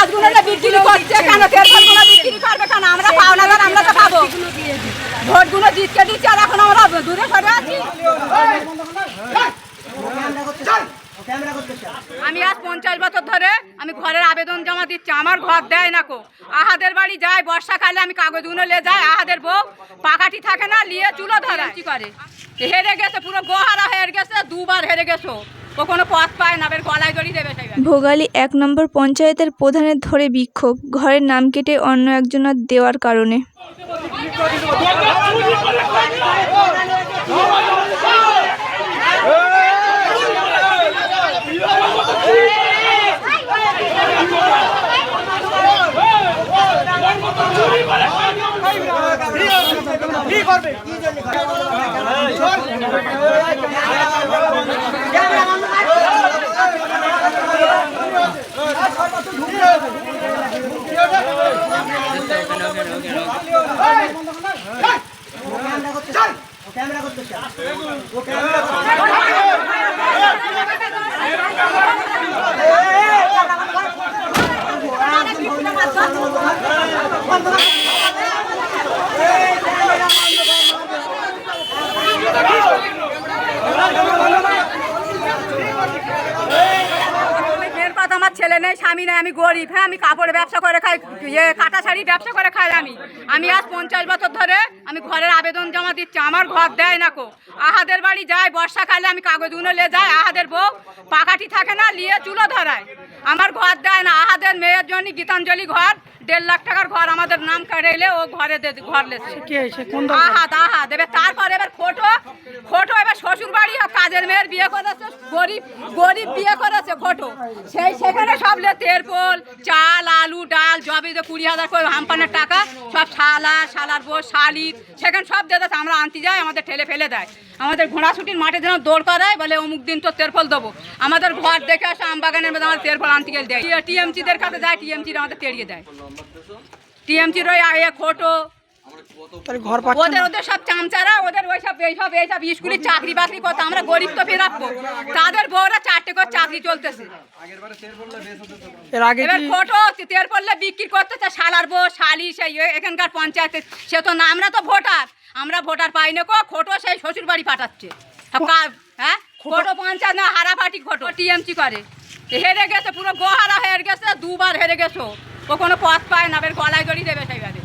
ভোটগুলো বিক্রি করছে কেন? তেরফলগুলো বিক্রি করবে কেন? আমরা পাওনাদার, আমরা তো পাবো। ভোটগুলো জিতকে দিচ্ছে আর এখন আমরা দূরে সরে আছি। আমি আজ 50 বছর ধরে আমি ঘরের আবেদন জমা দিচ্ছি, আমার ঘর দেয় না কো। আহাদের বাড়ি যায় বর্ষাকালে, আমি কাগজগুলো নিয়ে যাই, আহাদের বউ পাকাটি থাকে না, নিয়ে চুলো ধরায়। কি করে হেরে গেছে, পুরো গোহারা হেরে গেছে, দুবার হেরে গেছো, ও কোনো পথ পায় না, বের গলায় জড়ি দেবে। ভোগালী 1 নম্বর পঞ্চায়েতের প্রধানের ধরে বিক্ষোভ, ঘরের নাম কেটে অন্য একজনের দেওয়ার কারণে। আমার ছেলে নেই, স্বামী নেই, আমি গরিব। হ্যাঁ, আমি কাপড়ের ব্যবসা করে খাই, কাটা শাড়ি ব্যবসা করে খাই। আমি আজ 50 বছর ধরে আমি ঘরের আবেদন জমা দিচ্ছি, আমার ঘর দেয় না কো। আহাদের বাড়ি যায় বর্ষাকালে, আমি কাগজগুলো নিয়ে যাই, আহাদের বউ পাকাটি থাকে না, নিয়ে চুলো ধরায়, আমার ঘর দেয় না। আহাদের মেয়ের জন্য গীতাঞ্জলি ঘর 1.5 লাখ টাকার ঘর আমাদের নাম কাটাইলে ও ঘরে ঘর লেছে। আহাদ এবার তারপর এবার ফটো এবার শ্বশুর বাড়ি কাজের মেয়ের বিয়ে করেছে, গরিব বিয়ে করেছে ফটো, সেখানে সব তেরপোল, চাল, আলু, ডাল, জবে 20,000 করে হাম্পানের টাকা, সব শালার বউ, শালির, সেখানে সব দিয়ে দেয়। আমরা আনতে যাই, আমাদের ঠেলে ফেলে দেয়, আমাদের ঘোড়াছুটির মাঠে যেন দৌড় করায়, বলে অমুক দিন তো তেরপল দেবো। আমাদের ঘর দেখে আসে আমবাগানের মধ্যে আমাদের তেরপল আনতে গেলে দেয়। টিএমসিদের কাছে যায়, টিএমসিরা আমাদের তেড়িয়ে দেয়। টিএমসির ওই খোটো ওদের সব চামচারা, ওদের এইসব স্কুলের চাকরি বাকরি করতে, আমরা গরিব তো ফেরাবো, তাদের বউরা 4টে করে চাকরি চলতেছে। এবার ফটো তের পড়লে বিক্রি করতেছে শালার বউ, শালি, সেই এখানকার পঞ্চায়েতে, সে তো না, আমরা ভোটার পাই না কো। খোটো সেই শ্বশুর বাড়ি পাঠাচ্ছে। হ্যাঁ, খোটো পঞ্চায়েত না, হারাপাটি খোটো টিএমসি করে, হেরে গেছে, পুরো গোহারা হেরে গেছে, দুবার হেরে গেছো, ও কোনো পথ পায় না, বের গলায় জড়ি দেবে সেইভাবে।